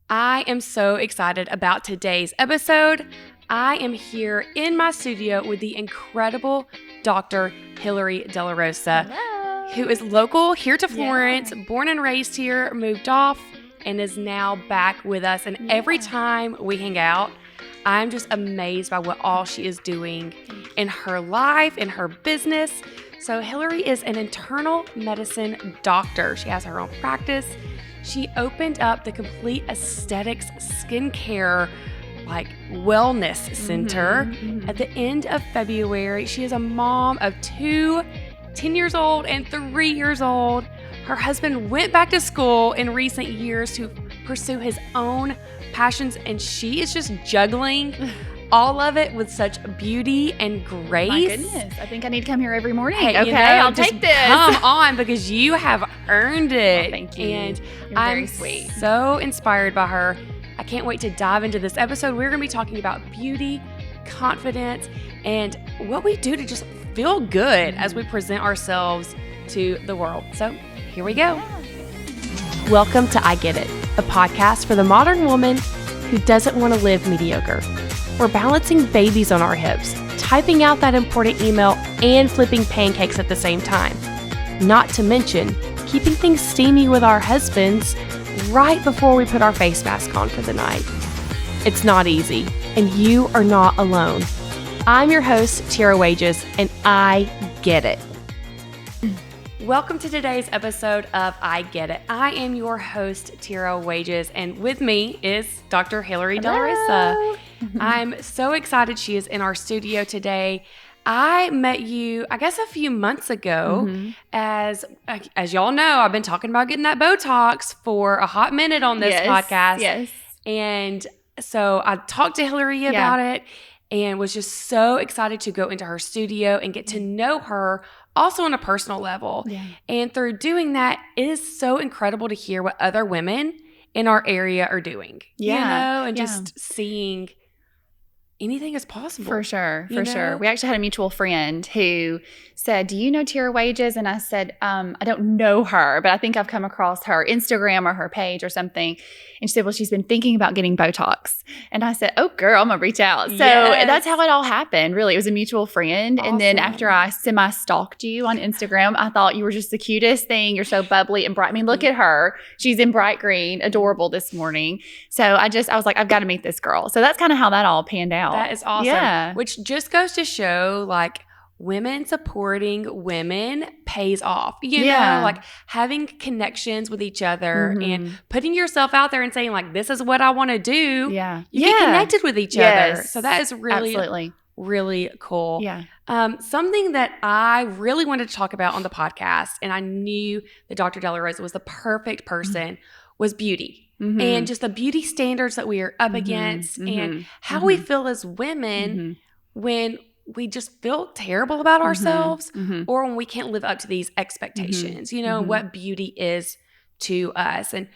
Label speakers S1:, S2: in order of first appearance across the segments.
S1: I am so excited about today's episode. I am here in my studio with the incredible Dr. Hillary Delarosa, who is local here to Florence, born and raised here, moved off, and is now back with us. And every time we hang out, I'm just amazed by what all she is doing in her life, in her business. So Hillary is an internal medicine doctor. She has her own practice. She opened up the Complete Aesthetics Skincare wellness center at the end of February. She is a mom of 2, 10 years old and 3 years old. Her husband went back to school in recent years to pursue his own passions, and she is just juggling all of it with such beauty and grace.
S2: My goodness. I think I need to come here every morning.
S1: Hey,
S2: okay, I'll take this.
S1: Come on, because you have earned it.
S2: Oh, thank you.
S1: And
S2: You're
S1: I'm
S2: very sweet.
S1: so inspired by her. I can't wait to dive into this episode. We're going to be talking about beauty, confidence, and what we do to just feel good as we present ourselves to the world. So here we go. Welcome to I Get It, a podcast for the modern woman who doesn't want to live mediocre. We're balancing babies on our hips, typing out that important email, and flipping pancakes at the same time. Not to mention, keeping things steamy with our husbands right before we put our face mask on for the night. It's not easy, and you are not alone. I'm your host, Tiara Wages, and I get it. Welcome to today's episode of I Get It. I am your host, Tiara Wages, and with me is Dr. Hillary Delarosa. I'm so excited she is in our studio today. I met you, I guess, a few months ago. As y'all know, I've been talking about getting that Botox for a hot minute on this podcast.
S2: Yes.
S1: And so I talked to Hillary about it and was just so excited to go into her studio and get to know her also on a personal level. Yeah. And through doing that, it is so incredible to hear what other women in our area are doing. And just seeing anything is possible.
S2: For sure. We actually had a mutual friend who said, "Do you know Tiara Wages?" And I said, I don't know her, but I think I've come across her Instagram or her page or something. And she said, well, she's been thinking about getting Botox. And I said, oh, girl, I'm going to reach out. So that's how it all happened, really. It was a mutual friend. Awesome. And then after I semi-stalked you on Instagram, I thought you were just the cutest thing. You're so bubbly and bright. I mean, look at her. She's in bright green, adorable this morning. So I was like, I've got to meet this girl. So that's kind of how that all panned out.
S1: That is awesome. Yeah. Which just goes to show, women supporting women pays off. You know, having connections with each other and putting yourself out there and saying, this is what I want to do. Yeah. You get connected with each other. So that is really, really cool. Yeah. Something that I really wanted to talk about on the podcast, and I knew that Dr. Delarosa was the perfect person, was beauty. And just the beauty standards that we are up against and how we feel as women when we just feel terrible about ourselves or when we can't live up to these expectations, what beauty is to us. And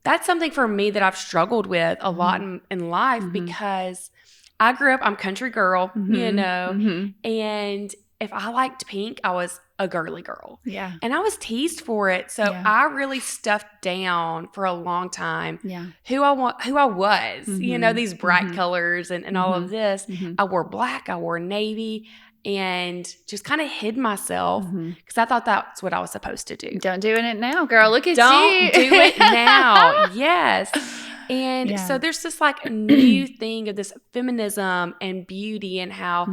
S1: that's something for me that I've struggled with a lot in life because I grew up, I'm country girl, and if I liked pink, I was a girly girl. Yeah. And I was teased for it. So I really stuffed down for a long time who I was, these bright colors and all of this. I wore black, I wore navy, and just kind of hid myself because I thought that's what I was supposed to do.
S2: Don't do it now, girl. Look at you.
S1: Don't do it now. Yes. And so there's this new thing of this feminism and beauty and how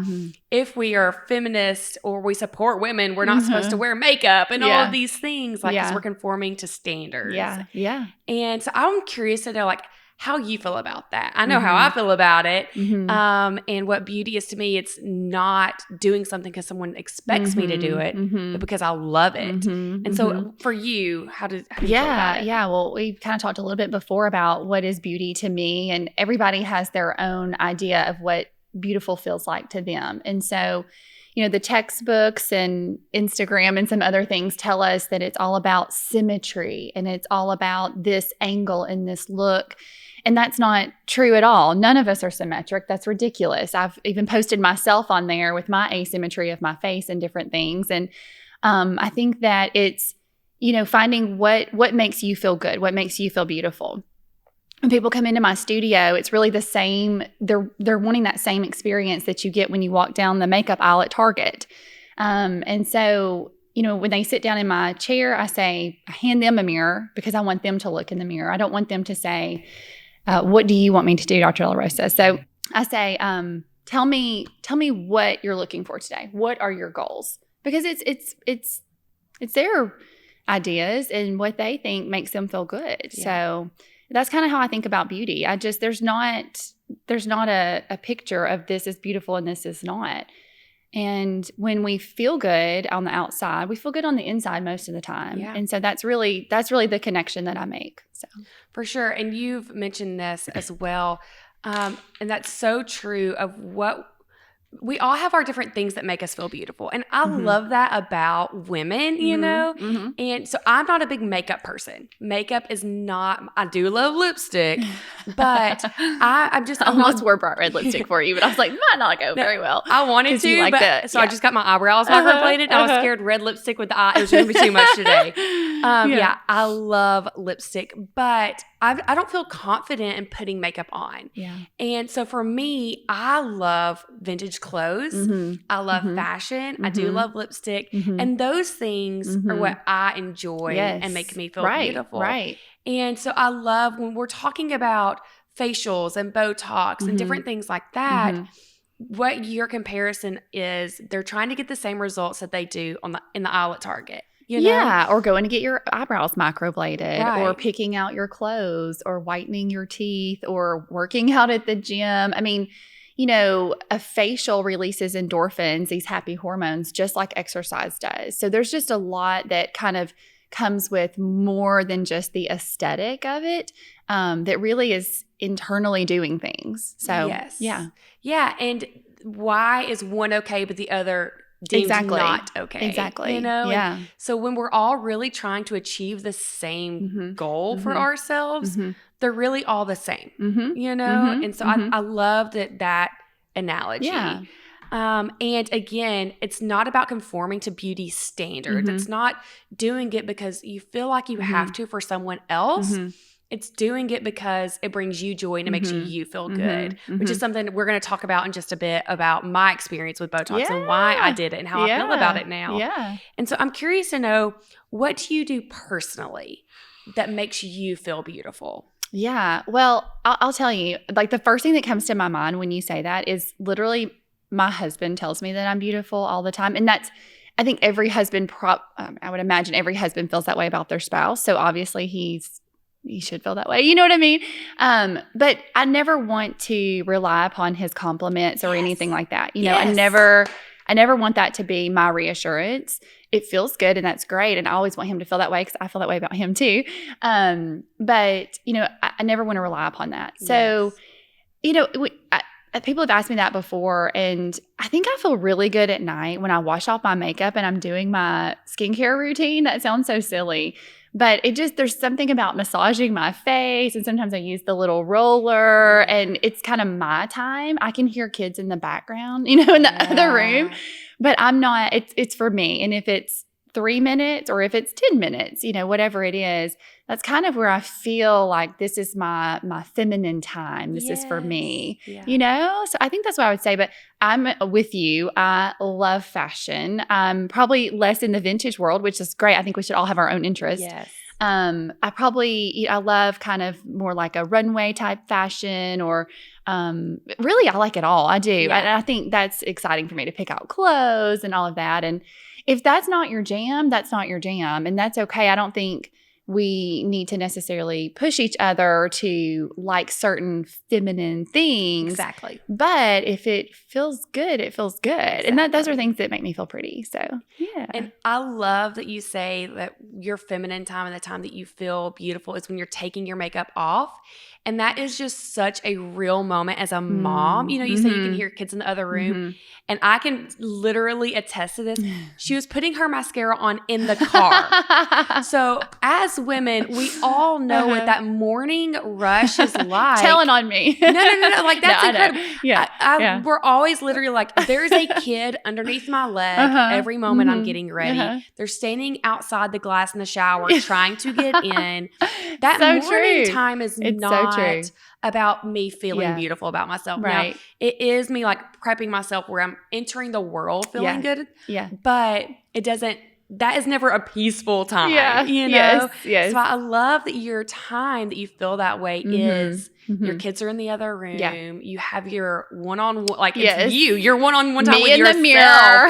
S1: if we are feminist or we support women, we're not supposed to wear makeup and all of these things because we're conforming to standards. Yeah. Yeah. And so I'm curious to know how you feel about that. I know how I feel about it. And what beauty is to me, it's not doing something because someone expects me to do it, but because I love it. And so for you, how do you feel about it?
S2: Yeah. Well, we kind of talked a little bit before about what is beauty to me, and everybody has their own idea of what beautiful feels like to them. And so, the textbooks and Instagram and some other things tell us that it's all about symmetry and it's all about this angle and this look. And that's not true at all. None of us are symmetric. That's ridiculous. I've even posted myself on there with my asymmetry of my face and different things. And I think that it's, finding what makes you feel good, what makes you feel beautiful. when people come into my studio, it's really the same. They're wanting that same experience that you get when you walk down the makeup aisle at Target. And so, when they sit down in my chair, I hand them a mirror because I want them to look in the mirror. I don't want them to say, what do you want me to do, Dr. Delarosa? So I say, tell me what you're looking for today. What are your goals? Because it's their ideas and what they think makes them feel good. Yeah. So that's kind of how I think about beauty. There's not a picture of this is beautiful and this is not. And when we feel good on the outside, we feel good on the inside most of the time. Yeah. And so that's really the connection that I make. So
S1: for sure. And you've mentioned this as well. And that's so true of what we all have our different things that make us feel beautiful. And I love that about women, you know? Mm-hmm. And so I'm not a big makeup person. Makeup is not, I do love lipstick, but I
S2: almost wore bright red lipstick for you, but I was like, might not go very well.
S1: I wanted to, like but so I just got my eyebrows microbladed. I was scared red lipstick with the eye. It was going to be too much today. Yeah, I love lipstick, but I don't feel confident in putting makeup on. Yeah. And so for me, I love vintage clothes. Mm-hmm. I love fashion. Mm-hmm. I do love lipstick. Mm-hmm. And those things are what I enjoy and make me feel beautiful. Right. And so I love when we're talking about facials and Botox and different things like that, what your comparison is, they're trying to get the same results that they do in the aisle at Target.
S2: Yeah, or going to get your eyebrows microbladed, or picking out your clothes, or whitening your teeth, or working out at the gym. I mean, a facial releases endorphins, these happy hormones, just like exercise does. So there's just a lot that kind of comes with more than just the aesthetic of it, that really is internally doing things. So
S1: yes. Yeah. And why is one okay but the other deemed not okay?
S2: Exactly.
S1: Yeah. And so when we're all really trying to achieve the same goal for ourselves, they're really all the same, And so I love that analogy. Yeah. And again, it's not about conforming to beauty standards. It's not doing it because you feel like you have to for someone else. It's doing it because it brings you joy and it makes you feel good, which is something we're going to talk about in just a bit about my experience with Botox and why I did it and how I feel about it now. Yeah. And so I'm curious to know, what do you do personally that makes you feel beautiful?
S2: Yeah. Well, I'll tell you, like the first thing that comes to my mind when you say that is literally my husband tells me that I'm beautiful all the time. And I think every husband, I would imagine every husband feels that way about their spouse. So obviously he should feel that way. You know what I mean? But I never want to rely upon his compliments or anything like that. I never want that to be my reassurance. It feels good and that's great. And I always want him to feel that way because I feel that way about him too. But I never want to rely upon that. So, people have asked me that before, and I think I feel really good at night when I wash off my makeup and I'm doing my skincare routine. That sounds so silly. But there's something about massaging my face, and sometimes I use the little roller, and it's kind of my time. I can hear kids in the background, in the other room, but I'm not, it's for me. And if it's 3 minutes or if it's 10 minutes, whatever it is, that's kind of where I feel like this is my feminine time. This is for me, So I think that's what I would say, but I'm with you. I love fashion. Probably less in the vintage world, which is great. I think we should all have our own interests. Yes. I love kind of more like a runway type fashion, or really I like it all. I do. Yeah. And I think that's exciting for me to pick out clothes and all of that. And if that's not your jam, that's not your jam. And that's okay. I don't think we need to necessarily push each other to like certain feminine things. Exactly. But if it feels good, it feels good. Exactly. And those are things that make me feel pretty. So, yeah.
S1: And I love that you say that your feminine time and the time that you feel beautiful is when you're taking your makeup off. And that is just such a real moment as a mom. You say you can hear kids in the other room. And I can literally attest to this. She was putting her mascara on in the car. So as women, we all know what that morning rush is like.
S2: Telling on me.
S1: No. Like, that's incredible. Yeah. We're always literally like, there's a kid underneath my leg every moment I'm getting ready. They're standing outside the glass in the shower trying to get in. That morning time is not
S2: true.
S1: about me feeling beautiful about myself.
S2: Right.
S1: Now, it is me like prepping myself where I'm entering the world feeling good.
S2: Yeah.
S1: But it doesn't, that is never a peaceful time.
S2: Yeah.
S1: You know?
S2: Yes.
S1: So I love that your time that you feel that way is your kids are in the other room.
S2: Yeah.
S1: You have your one-on-one, like
S2: Yes.
S1: it's your one-on-one time
S2: Me
S1: with
S2: in
S1: yourself.
S2: the mirror.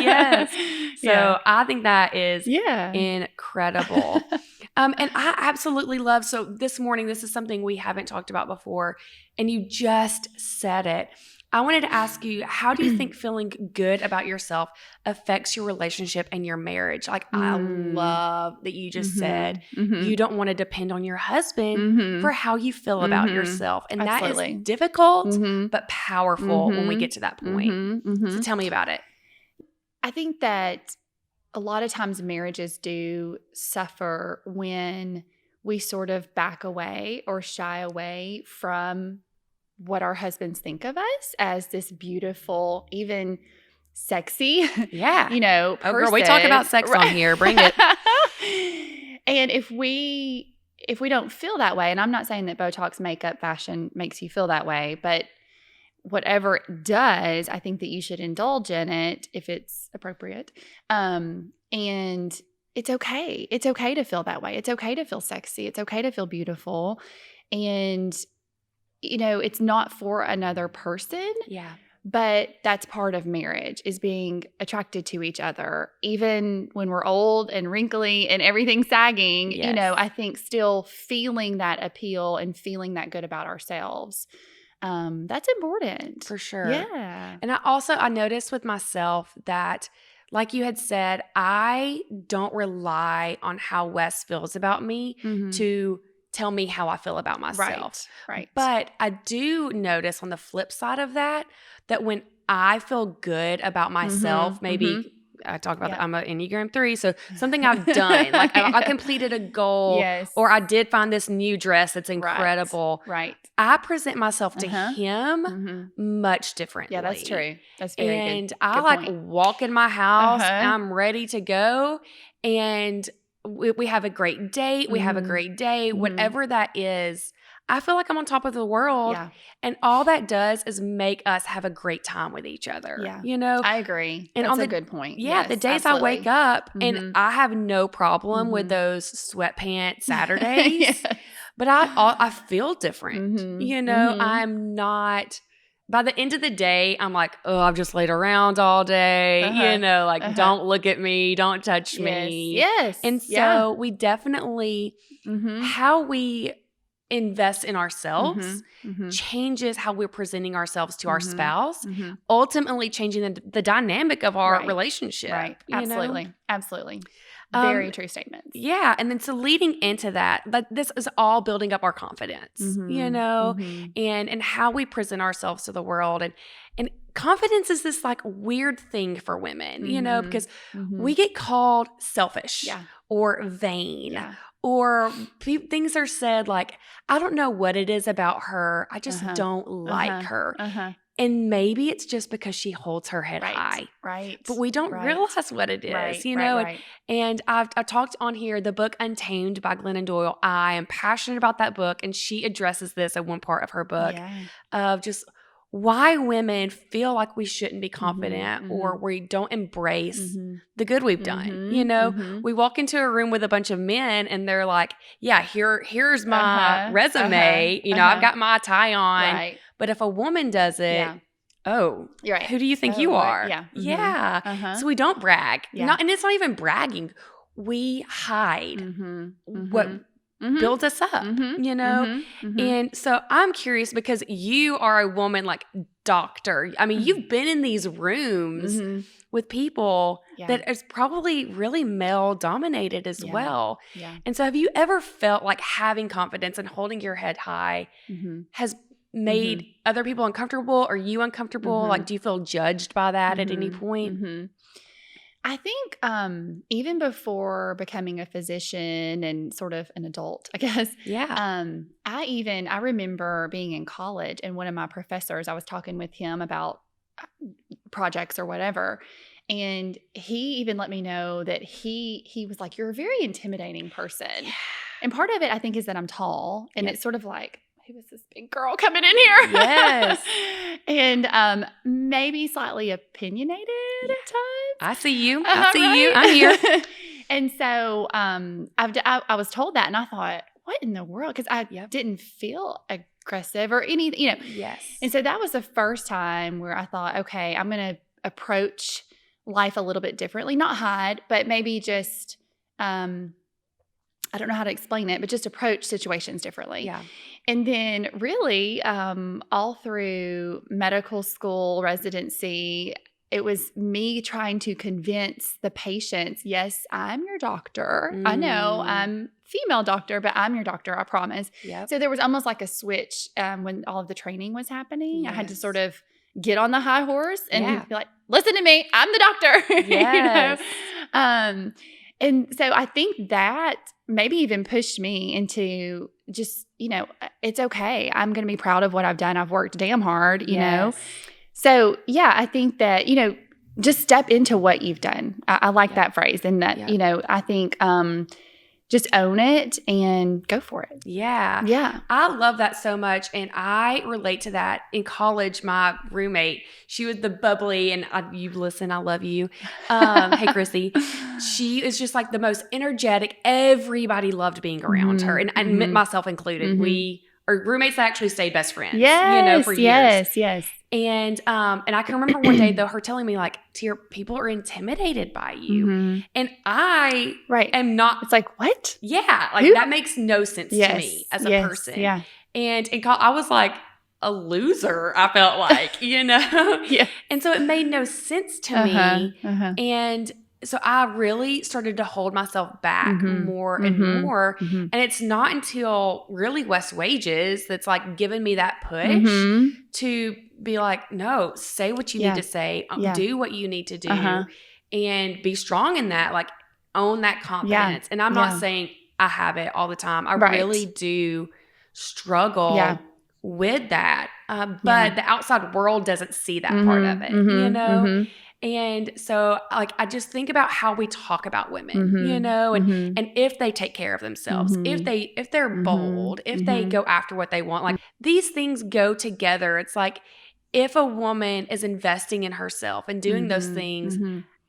S1: Yes. So I think that is incredible. And I absolutely love, so this morning, this is something we haven't talked about before, and you just said it. I wanted to ask you, how do you think feeling good about yourself affects your relationship and your marriage? Like, I love that you just said you don't want to depend on your husband for how you feel about yourself. And that is difficult, but powerful when we get to that point. So tell me about it.
S2: I think that a lot of times marriages do suffer when we sort of back away or shy away from what our husbands think of us as this beautiful, even sexy, person.
S1: Oh, girl, we talk about sex on here. Bring it.
S2: And if we don't feel that way, and I'm not saying that Botox, makeup, fashion makes you feel that way, but whatever it does, I think that you should indulge in it if it's appropriate. And it's okay. It's okay to feel that way. It's okay to feel sexy. It's okay to feel beautiful. And, it's not for another person.
S1: Yeah.
S2: But that's part of marriage, is being attracted to each other. Even when we're old and wrinkly and everything sagging, I think still feeling that appeal and feeling that good about ourselves. That's important.
S1: For sure.
S2: Yeah.
S1: And I noticed with myself that, like you had said, I don't rely on how Wes feels about me to tell me how I feel about myself.
S2: Right.
S1: But I do notice on the flip side of that when I feel good about myself, maybe I talk about that. I'm an Enneagram 3. So something I've done, like I completed a goal, or I did find this new dress that's incredible.
S2: Right.
S1: I present myself to him much differently.
S2: Yeah, that's true. That's very good.
S1: And I walk in my house, I'm ready to go, and we have a great date. We have a great day. Whatever that is, I feel like I'm on top of the world.
S2: Yeah.
S1: And all that does is make us have a great time with each other.
S2: Yeah. I agree.
S1: And
S2: that's a good point.
S1: Yeah.
S2: Yes,
S1: the days I wake up and I have no problem with those sweatpants Saturdays,
S2: Yes.
S1: but I feel different. I'm not. By the end of the day, I'm like, oh, I've just laid around all day. Don't look at me. Don't touch me.
S2: Yes.
S1: And so we definitely, how we invest in ourselves changes how we're presenting ourselves to our spouse, ultimately changing the dynamic of our relationship. Right.
S2: Absolutely. Very true statements.
S1: Yeah. And then so leading into that, but this is all building up our confidence, and how we present ourselves to the world. And confidence is this like weird thing for women, because we get called selfish or vain. Yeah. Or things are said like, I don't know what it is about her. I just don't like her. And maybe it's just because she holds her head high.
S2: Right.
S1: But we don't realize what it is,
S2: Right.
S1: And I've talked on here, the book Untamed by Glennon Doyle. I am passionate about that book. And she addresses this in one part of her book of just why women feel like we shouldn't be confident or we don't embrace the good we've done. We walk into a room with a bunch of men and they're like, yeah, here's my resume. I've got my tie on.
S2: Right.
S1: But if a woman does it, who do you think you are? Yeah. So we don't brag. And it's not even bragging. We hide what builds us up, And so I'm curious because you are a woman like doctor. I mean, you've been in these rooms with people that is probably really male dominated as well. Yeah. And so have you ever felt like having confidence and holding your head high has made other people uncomfortable or you uncomfortable? Like, do you feel judged by that at any point?
S2: I think even before becoming a physician and sort of an adult, I guess.
S1: Yeah.
S2: I remember being in college and one of my professors, I was talking with him about projects or whatever. And he even let me know that he was like, you're a very intimidating person. Yeah. And part of it, I think, is that I'm tall, and it's sort of like, who is this big girl coming in here?
S1: Yes.
S2: And maybe slightly opinionated at times.
S1: I see you. I see you. I'm here.
S2: And so I was told that, and I thought, what in the world? Because I didn't feel aggressive or anything,
S1: Yes.
S2: And so that was the first time where I thought, okay, I'm going to approach life a little bit differently. Not hide, but maybe just, I don't know how to explain it, but just approach situations differently.
S1: Yeah.
S2: And then really all through medical school, residency, it was me trying to convince the patients, yes, I'm your doctor. I know I'm female doctor, but I'm your doctor, I promise.
S1: Yep.
S2: So there was almost like a switch when all of the training was happening. Yes. I had to sort of get on the high horse and be like, listen to me, I'm the doctor.
S1: Yes.
S2: And so I think that maybe even pushed me into just, it's okay. I'm going to be proud of what I've done. I've worked damn hard, you know? So yeah, I think that, just step into what you've done. I like that phrase. And that, I think, just own it and go for it.
S1: Yeah.
S2: Yeah.
S1: I love that so much. And I relate to that. In college, my roommate, she was the bubbly, and you listen, I love you. Hey, Chrissy. She is just like the most energetic. Everybody loved being around her, and myself included. Our roommates actually stayed best friends, for years.
S2: Yes.
S1: And I can remember one day though, her telling me like, Tier, people are intimidated by you. And I am not.
S2: It's like, what?
S1: Yeah. Like that makes no sense to me as a person.
S2: Yeah.
S1: And I was like a loser, I felt like,
S2: Yeah.
S1: And so it made no sense to me. And so I really started to hold myself back more and more. And it's not until really West Wages that's like given me that push to be like, no, say what you need to say, do what you need to do, and be strong in that, like own that confidence. And I'm not saying I have it all the time. I really do struggle with that. But the outside world doesn't see that part of it, And so like, I just think about how we talk about women, and if they take care of themselves, if they're bold, if they go after what they want, like these things go together. It's like, if a woman is investing in herself and doing those things,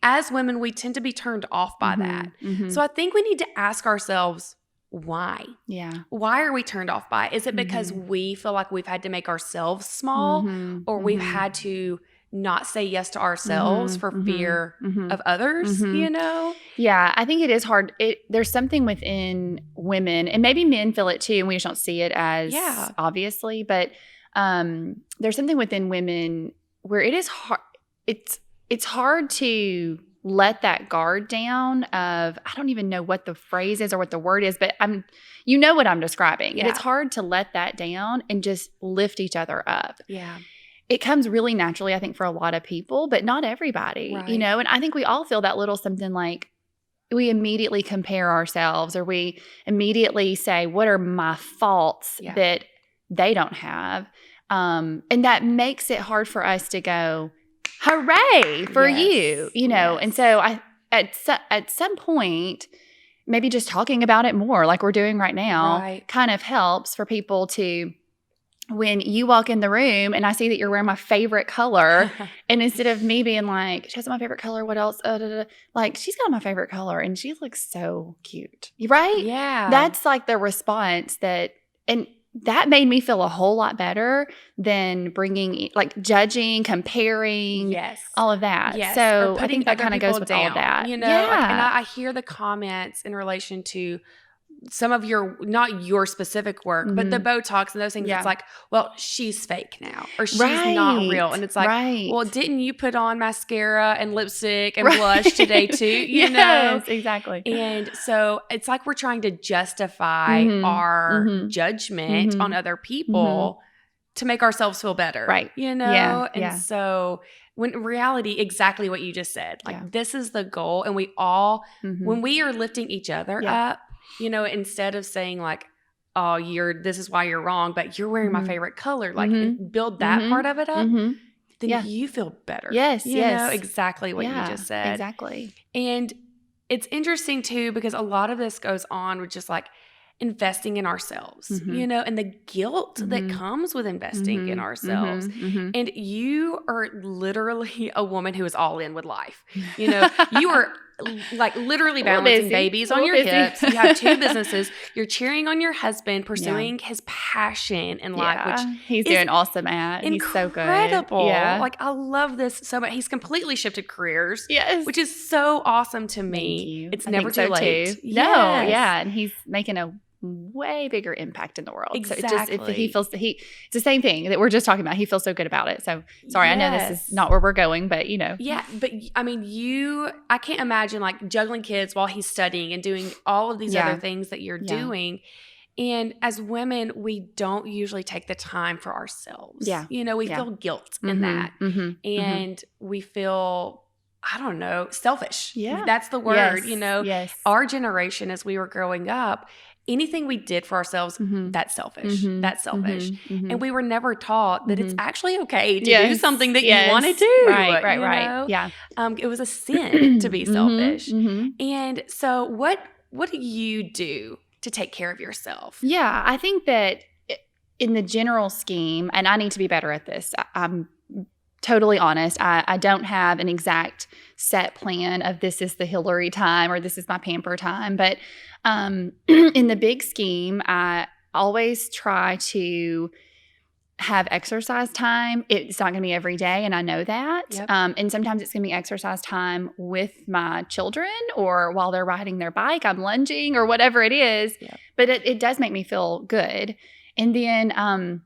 S1: as women, we tend to be turned off by that. So I think we need to ask ourselves, why? Yeah. Why are we turned off by it? Is it because we feel like we've had to make ourselves small, or we've had to not say yes to ourselves for fear of others,
S2: Yeah, I think it is hard. There's something within women, and maybe men feel it too, and we just don't see it as obviously, but there's something within women where it is hard. It's hard to let that guard down of, I don't even know what the phrase is or what the word is, but you know what I'm describing. And it's hard to let that down and just lift each other up. Yeah. It comes really naturally, I think, for a lot of people, but not everybody, and I think we all feel that little something like we immediately compare ourselves, or we immediately say, what are my faults that they don't have? And that makes it hard for us to go, hooray for you, And so at some point, maybe just talking about it more like we're doing right now kind of helps for people to, when you walk in the room and I see that you're wearing my favorite color, and instead of me being like, she has my favorite color, what else? Like, she's got my favorite color and she looks so cute. Right? Yeah. That's like the response and that made me feel a whole lot better than bringing, like, judging, comparing, all of that. Yes. So I think that kind of goes with all of that.
S1: And I hear the comments in relation to some of not your specific work, but the Botox and those things. It's like, well, she's fake now, or she's not real. And it's like, well, didn't you put on mascara and lipstick and blush today too? You know?
S2: Exactly.
S1: And so it's like, we're trying to justify our judgment on other people to make ourselves feel better. Right. And so when in reality, exactly what you just said, like this is the goal. And we all, when we are lifting each other up, instead of saying like, oh, this is why you're wrong, but you're wearing my favorite color, like and build that part of it up, then you feel better.
S2: Yes.
S1: You know exactly what you just said.
S2: Exactly.
S1: And it's interesting too, because a lot of this goes on with just like investing in ourselves, and the guilt that comes with investing in ourselves. And you are literally a woman who is all in with life. You are like literally balancing babies on your hips. You have 2 businesses. You're cheering on your husband, pursuing his passion in life, which
S2: he's doing awesome at. He's so good.
S1: Incredible. Like, I love this so much. He's completely shifted careers, which is so awesome to me.
S2: Thank you.
S1: It's never too late.
S2: Yes. No, and he's making a way bigger impact in the world.
S1: Exactly.
S2: So it's the same thing that we're just talking about. He feels so good about it. So sorry, I know this is not where we're going, but
S1: Yeah, but I mean, I can't imagine like juggling kids while he's studying and doing all of these other things that you're doing. And as women, we don't usually take the time for ourselves.
S2: Yeah.
S1: We feel guilt in that. And we feel, I don't know, selfish.
S2: Yeah.
S1: That's the word.
S2: Yes.
S1: Our generation, as we were growing up, anything we did for ourselves, that's selfish. That's selfish. And we were never taught that it's actually okay to do something that you want to do.
S2: Right. Yeah.
S1: It was a sin to be selfish. And so what do you do to take care of yourself?
S2: Yeah, I think that in the general scheme, and I need to be better at this, I'm totally honest, I don't have an exact set plan of this is the Hillary time or this is my pamper time. But in the big scheme, I always try to have exercise time. It's not going to be every day, and I know that.
S1: Yep.
S2: And sometimes it's going to be exercise time with my children or while they're riding their bike, I'm lunging or whatever it is.
S1: Yep.
S2: But it does make me feel good. And then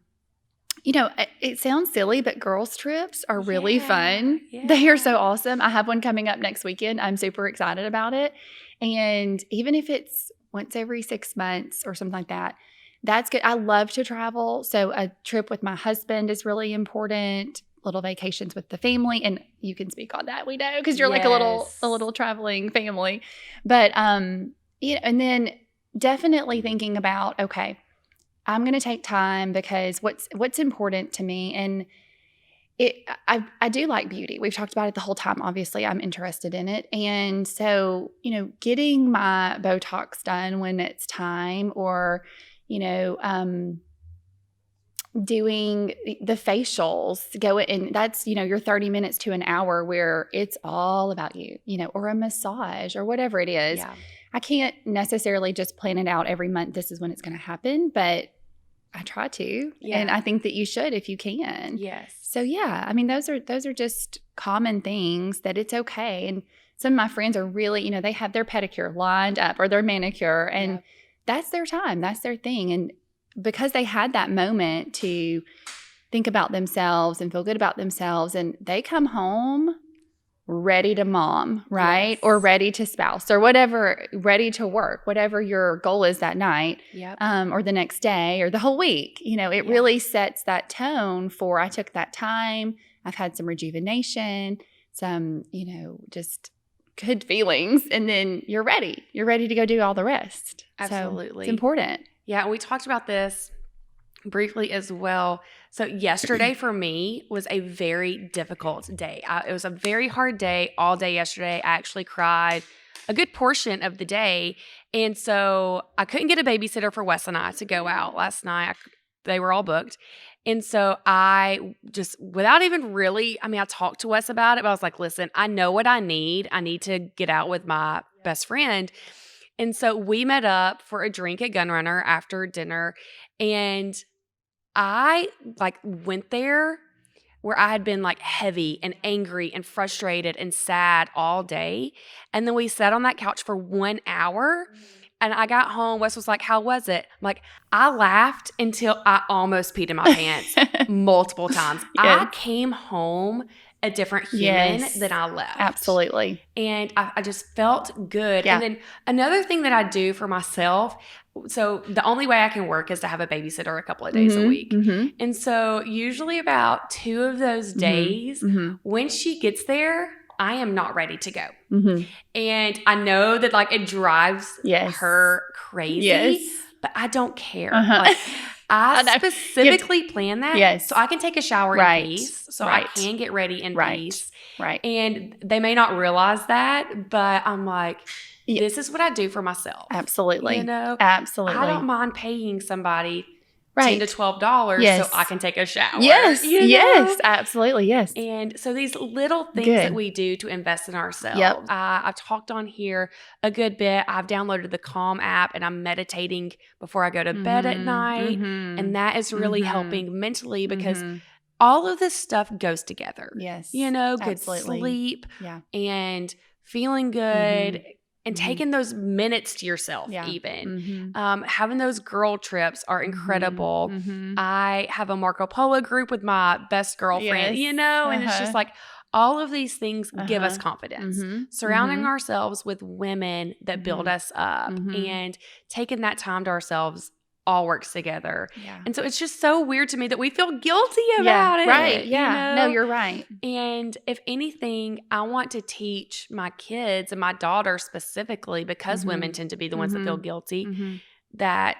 S2: it sounds silly, but girls' trips are really fun.
S1: Yeah.
S2: They are so awesome. I have one coming up next weekend. I'm super excited about it. And even if it's once every 6 months or something like that, that's good. I love to travel. So a trip with my husband is really important. Little vacations with the family. And you can speak on that, we know, because you're like a little traveling family. But, and then definitely thinking about, okay, I'm going to take time because what's important to me. And I do like beauty. We've talked about it the whole time. Obviously, I'm interested in it. And so, getting my Botox done when it's time or, doing the facials, and that's, your 30 minutes to an hour where it's all about you, or a massage or whatever it is.
S1: Yeah.
S2: I can't necessarily just plan it out every month. This is when it's going to happen, but I try to. Yeah. And I think that you should if you can.
S1: Yes.
S2: So yeah, I mean, those are just common things that it's okay. And some of my friends are really, they have their pedicure lined up or their manicure, and that's their time. That's their thing. And because they had that moment to think about themselves and feel good about themselves, and they come home ready to mom, right?
S1: Yes.
S2: Or ready to spouse or whatever, ready to work, whatever your goal is that night, or the next day or the whole week. It really sets that tone for, I took that time. I've had some rejuvenation, some, just good feelings. And then you're ready. You're ready to go do all the rest.
S1: Absolutely.
S2: So it's important.
S1: Yeah. And we talked about this briefly as well. So yesterday for me was a very difficult day. It was a very hard day all day yesterday. I actually cried a good portion of the day. And so I couldn't get a babysitter for Wes and I to go out last night. They were all booked. And so I just, without even really, I talked to Wes about it, but I was like, listen, I know what I need. I need to get out with my best friend. And so we met up for a drink at Gunrunner after dinner. And I went there where I had been heavy and angry and frustrated and sad all day. And then we sat on that couch for 1 hour. And I got home. Wes was like, how was it? I'm like, I laughed until I almost peed in my pants multiple times.
S2: Yes.
S1: I came home a different human than I left.
S2: Absolutely.
S1: And I just felt good.
S2: Yeah.
S1: And then another thing that I do for myself, so the only way I can work is to have a babysitter a couple of days a week. And so usually about 2 of those days, when she gets there, I am not ready to go. And I know that it drives her crazy, but I don't care. I specifically plan that so I can take a shower in peace, so I can get ready in peace. And they may not realize that, but I'm like, this is what I do for myself.
S2: Absolutely.
S1: You know?
S2: Absolutely.
S1: I don't mind paying somebody
S2: right.
S1: $10 to $12 so I can take a shower.
S2: Yes.
S1: You know?
S2: Yes. Absolutely. Yes.
S1: And so these little things that we do to invest in ourselves.
S2: Yep.
S1: I've talked on here a good bit. I've downloaded the Calm app and I'm meditating before I go to bed at night. And that is really helping mentally because all of this stuff goes together.
S2: Yes.
S1: You know, good
S2: absolutely.
S1: sleep
S2: Yeah.
S1: and feeling good and taking those minutes to yourself even. Having those girl trips are incredible. I have a Marco Polo group with my best girlfriend, you know, and it's just like all of these things give us confidence. Surrounding ourselves with women that build us up and taking that time to ourselves all works together. Yeah. And so it's just so weird to me that we feel guilty about it.
S2: Right. Yeah.
S1: You know?
S2: No, you're right.
S1: And if anything, I want to teach my kids and my daughter specifically, because women tend to be the ones that feel guilty, that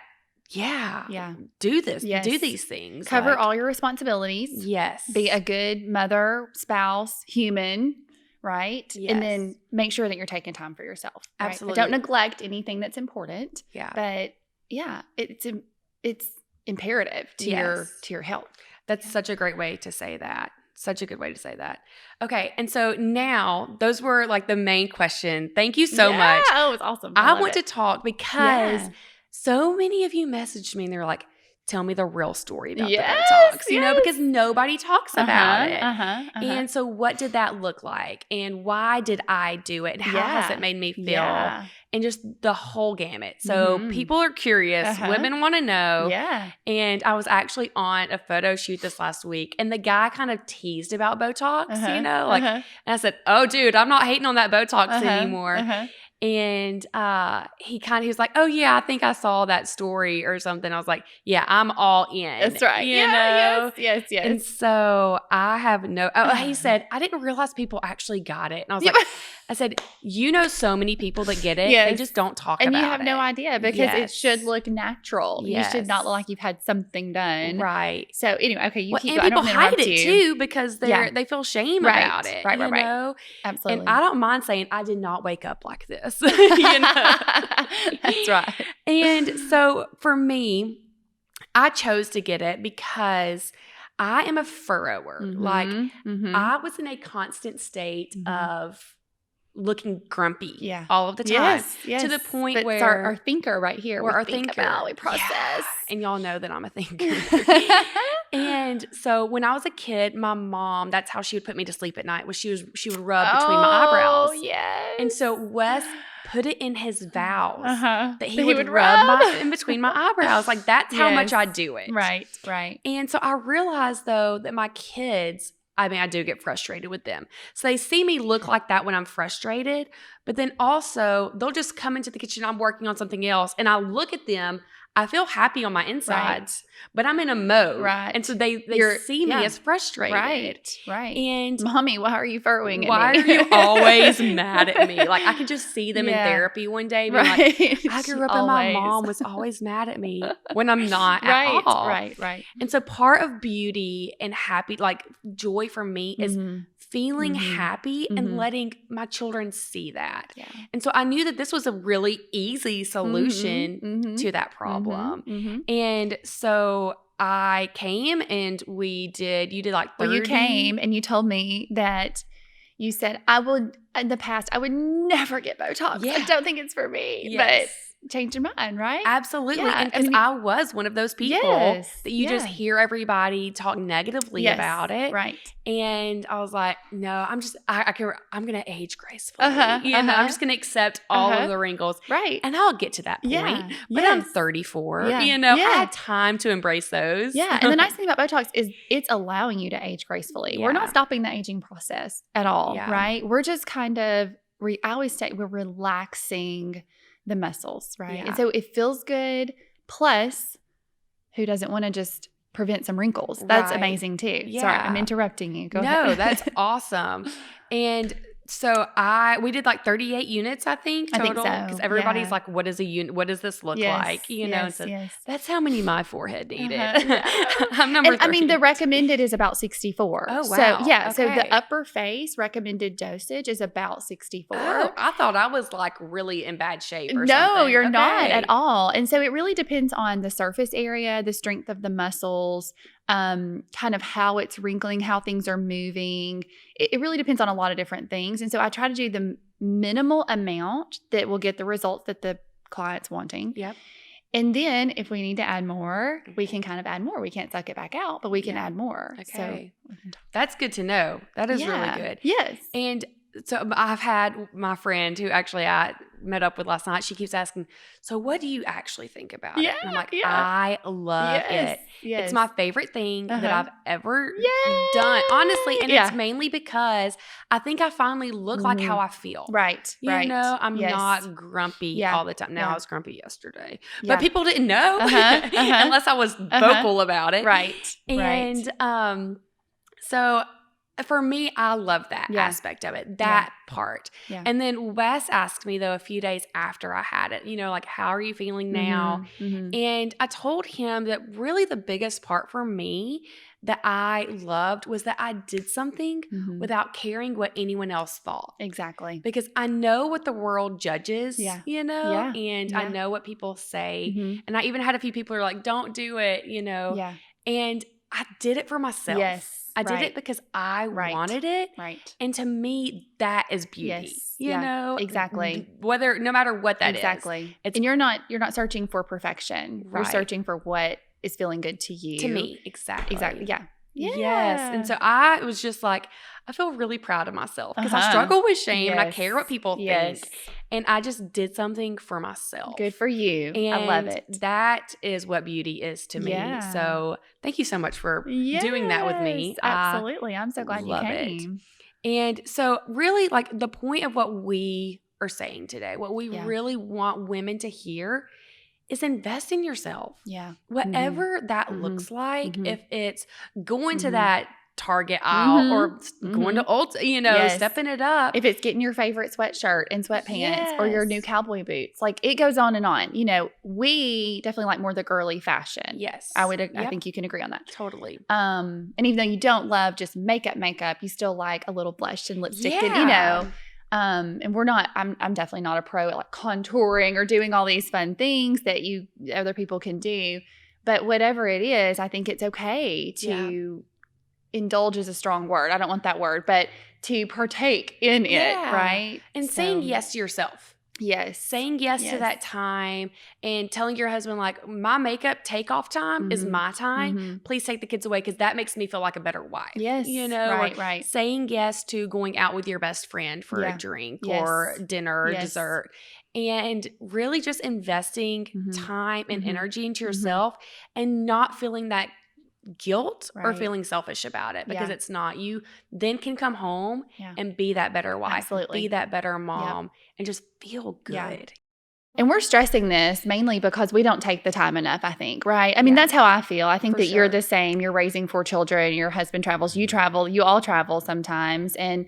S1: do this, do these things.
S2: Cover all your responsibilities.
S1: Yes.
S2: Be a good mother, spouse, human. Right.
S1: Yes.
S2: And then make sure that you're taking time for yourself. Right?
S1: Absolutely.
S2: But don't neglect anything that's important.
S1: Yeah.
S2: But yeah, it's imperative to your health.
S1: That's such a great way to say that. Such a good way to say that. Okay. And so now those were like the main question. Thank you so much.
S2: Oh, it was awesome.
S1: I want to talk because so many of you messaged me and they're like, tell me the real story about the Botox, you know, because nobody talks about it. And so what did that look like? And why did I do it? And how has it made me feel? And just the whole gamut. So people are curious. Women want to know. Yeah. And I was actually on a photo shoot this last week and the guy kind of teased about Botox, you know, like, and I said, oh dude, I'm not hating on that Botox anymore. And he was like, oh yeah, I think I saw that story or something. I was like, yeah, I'm all in.
S2: That's right.
S1: You know?
S2: Yes.
S1: And so I have he said, I didn't realize people actually got it. And I was like, I said, you know, so many people that get it, they just don't talk about it.
S2: And you have no idea because it should look natural. You should not look like you've had something done.
S1: Right.
S2: So anyway, okay, you keep
S1: going. And people hide it too because they feel shame about it.
S2: Right.
S1: You know?
S2: Absolutely.
S1: And I don't mind saying I did not wake up like this. You know?
S2: That's right.
S1: And so for me, I chose to get it because I am a furrower. Like I was in a constant state of looking grumpy all of the time.
S2: Yes.
S1: To the point where
S2: our thinker right here.
S1: We're our thinker.
S2: We process. Yeah.
S1: And y'all know that I'm a thinker. And so when I was a kid, my mom, that's how she would put me to sleep at night, was she would rub between my eyebrows.
S2: Yes.
S1: And so Wes put it in his vows that he would rub in between my eyebrows. Like that's how much I do it.
S2: Right.
S1: And so I realized though that my kids, I do get frustrated with them. So they see me look like that when I'm frustrated, but then also they'll just come into the kitchen, I'm working on something else, and I look at them, I feel happy on my insides, but I'm in a mode. Right. And so they see me as frustrated.
S2: Right.
S1: And
S2: Mommy, why are you furrowing at me?
S1: Why are you always mad at me? Like I could just see them in therapy one day being like, I grew up and my mom was always mad at me when I'm not at all.
S2: Right.
S1: And so part of beauty and happy, like joy for me is feeling happy and letting my children see that. Yeah. And so I knew that this was a really easy solution to that problem. And so I came and you did like 30.
S2: Well, you came and you told me that you said, in the past, I would never get Botox. I don't think it's for me. But changed your mind, right?
S1: Absolutely. Yeah. And because I was one of those people that you just hear everybody talk negatively about it.
S2: Right.
S1: And I was like, no, I'm going to age gracefully. You know, I'm just going to accept all of the wrinkles.
S2: Right.
S1: And I'll get to that point. But I'm 34. You know, I had time to embrace those.
S2: Yeah. And the nice thing about Botox is it's allowing you to age gracefully. We're not stopping the aging process at all, right? We're just kind of, I always say we're relaxing the muscles, right?
S1: Yeah.
S2: And so it feels good. Plus, who doesn't want to just prevent some wrinkles? That's amazing too. Yeah. Sorry, I'm interrupting you. Go ahead.
S1: No, that's awesome. And So we did like 38 units, I think, total.
S2: I think so.
S1: Because everybody's like, what is a unit? What does this look like? That's how many my forehead needed. I'm number 3.
S2: I mean, the recommended is about 64.
S1: Oh, wow.
S2: So, so the upper face recommended dosage is about 64.
S1: Oh, I thought I was like really in bad shape or something.
S2: No, you're not at all. And so it really depends on the surface area, the strength of the muscles, kind of how it's wrinkling, how things are moving. It really depends on a lot of different things. And so I try to do the minimal amount that will get the results that the client's wanting.
S1: Yep.
S2: And then if we need to add more, we can kind of add more. We can't suck it back out, but we can add more.
S1: Okay. So that's good to know. That is really good.
S2: Yes.
S1: And so I've had my friend who actually I met up with last night. She keeps asking, so what do you actually think about it? And I'm like, I love it. Yes. It's my favorite thing that I've ever done. Honestly. And it's mainly because I think I finally look like how I feel.
S2: Right.
S1: You know, I'm not grumpy all the time. Now I was grumpy yesterday. But people didn't know unless I was vocal about it.
S2: Right.
S1: And so for me, I love that aspect of it, that part. Yeah. And then Wes asked me, though, a few days after I had it, like, how are you feeling now? And I told him that really the biggest part for me that I loved was that I did something without caring what anyone else thought.
S2: Exactly.
S1: Because I know what the world judges, and I know what people say. And I even had a few people who are like, don't do it, and I did it for myself.
S2: Yes.
S1: I did it because I wanted it.
S2: Right.
S1: And to me, that is beauty.
S2: Yes.
S1: You know?
S2: Exactly.
S1: No matter what that is.
S2: Exactly. And you're not searching for perfection.
S1: Right.
S2: You're searching for what is feeling good to you.
S1: To me. Exactly.
S2: Yeah.
S1: Yes. And so I was just like, I feel really proud of myself because I struggle with shame and I care what people think. And I just did something for myself.
S2: Good for you.
S1: And
S2: I love it.
S1: That is what beauty is to me. So thank you so much for doing that with me.
S2: Absolutely. I'm so glad you came.
S1: And so really like the point of what we are saying today, what we really want women to hear is invest in yourself.
S2: Yeah.
S1: Whatever that looks like, if it's going to that Target aisle or going to Ulta, stepping it up.
S2: If it's getting your favorite sweatshirt and sweatpants or your new cowboy boots, like it goes on and on. We definitely like more the girly fashion.
S1: Yes.
S2: I think you can agree on that.
S1: Totally.
S2: And even though you don't love just makeup, you still like a little blush and lipstick and, and we're not, I'm definitely not a pro at like contouring or doing all these fun things that other people can do. But whatever it is, I think it's okay to indulge is a strong word. I don't want that word, but to partake in it, right?
S1: And saying yes to yourself.
S2: Yes.
S1: Saying yes to that time and telling your husband, like, my makeup takeoff time is my time. Please take the kids away because that makes me feel like a better wife.
S2: Yes. Right.
S1: Saying yes to going out with your best friend for a drink or dinner or dessert. And really just investing time and energy into yourself and not feeling that guilt or feeling selfish about it because it's not. You then can come home and be that better wife, be that better mom, and just feel good.
S2: Yeah. And we're stressing this mainly because we don't take the time enough, I think, right? I mean, that's how I feel. I think that you're the same. You're raising 4 children. Your husband travels. You travel. You all travel sometimes. And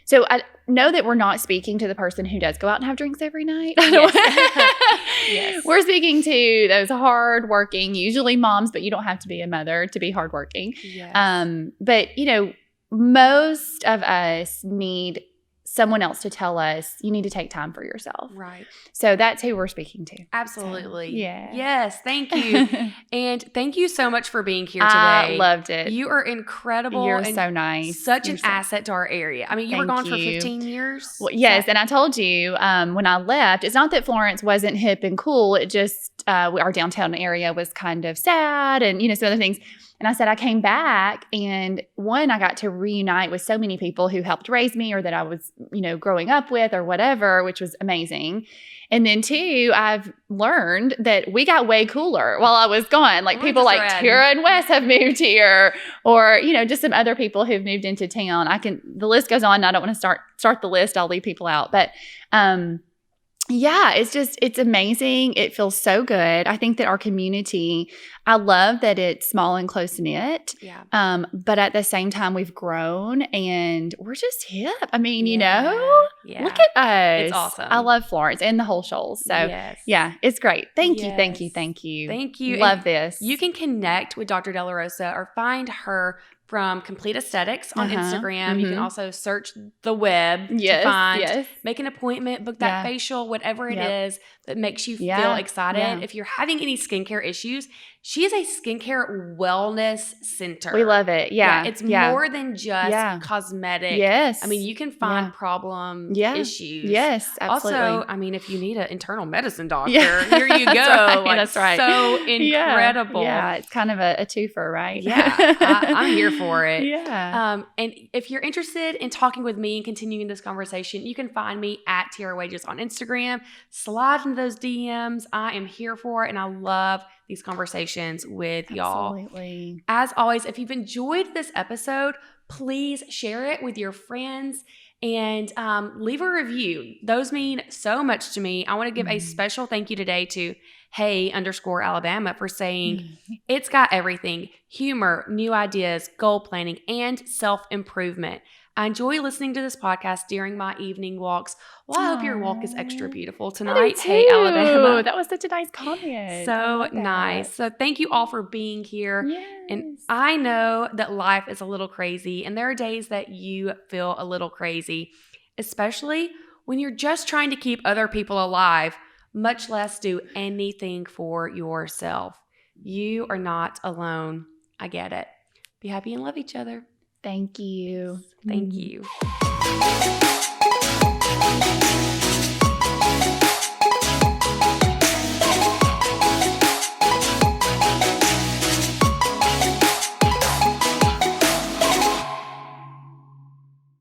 S2: so I know that we're not speaking to the person who does go out and have drinks every night. Yes. We're speaking to those hardworking, usually moms, but you don't have to be a mother to be hardworking.
S1: Yes.
S2: But, most of us need someone else to tell us you need to take time for yourself.
S1: Right.
S2: So that's who we're speaking to.
S1: Absolutely.
S2: So, yeah.
S1: Yes. Thank you. And thank you so much for being here today.
S2: I loved it.
S1: You are incredible.
S2: You're so nice.
S1: Such an asset to our area. I mean, you were gone for 15 years.
S2: Well, yes. And I told you when I left, it's not that Florence wasn't hip and cool. It just our downtown area was kind of sad and, some other things. And I said, I came back and one, I got to reunite with so many people who helped raise me or that I was, growing up with or whatever, which was amazing. And then 2, I've learned that we got way cooler while I was gone. Like people like Tara and Wes have moved here or, just some other people who've moved into town. The list goes on. I don't want to start the list. I'll leave people out. But, it's amazing. It feels so good. I think that our community, I love that it's small and close knit.
S1: Yeah.
S2: But at the same time, we've grown and we're just hip. I mean, look at us.
S1: It's awesome.
S2: I love Florence and the whole Shoals. So yeah, it's great. Thank you.
S1: Thank you.
S2: Love
S1: and
S2: this.
S1: You can connect with Dr. Delarosa or find her from Complete Aesthetics on Instagram. You can also search the web to find, make an appointment, book that facial, whatever it is that makes you feel excited.
S2: Yeah.
S1: If you're having any skincare issues, she is a skincare wellness center.
S2: We love it. Yeah.
S1: It's more than just cosmetic.
S2: Yes.
S1: I mean, you can find problem issues.
S2: Yes, absolutely.
S1: Also, I mean, if you need an internal medicine doctor, here you go.
S2: That's right.
S1: So incredible.
S2: Yeah, it's kind of a twofer, right?
S1: Yeah, I'm here for it.
S2: Yeah.
S1: And if you're interested in talking with me and continuing this conversation, you can find me at Tiara Wages on Instagram. Slide into those DMs. I am here for it, and I love these conversations with y'all.
S2: Absolutely.
S1: As always, if you've enjoyed this episode, please share it with your friends and leave a review. Those mean so much to me. I want to give a special thank you today to Hey_Alabama for saying it's got everything: humor, new ideas, goal planning, and self-improvement. I enjoy listening to this podcast during my evening walks. Well, I hope your walk is extra beautiful tonight. Hey, Alabama.
S2: That was such a nice comment.
S1: So nice. So thank you all for being here.
S2: Yes.
S1: And I know that life is a little crazy, and there are days that you feel a little crazy, especially when you're just trying to keep other people alive, much less do anything for yourself. You are not alone. I get it. Be happy and love each other.
S2: Thank you.
S1: Thank you.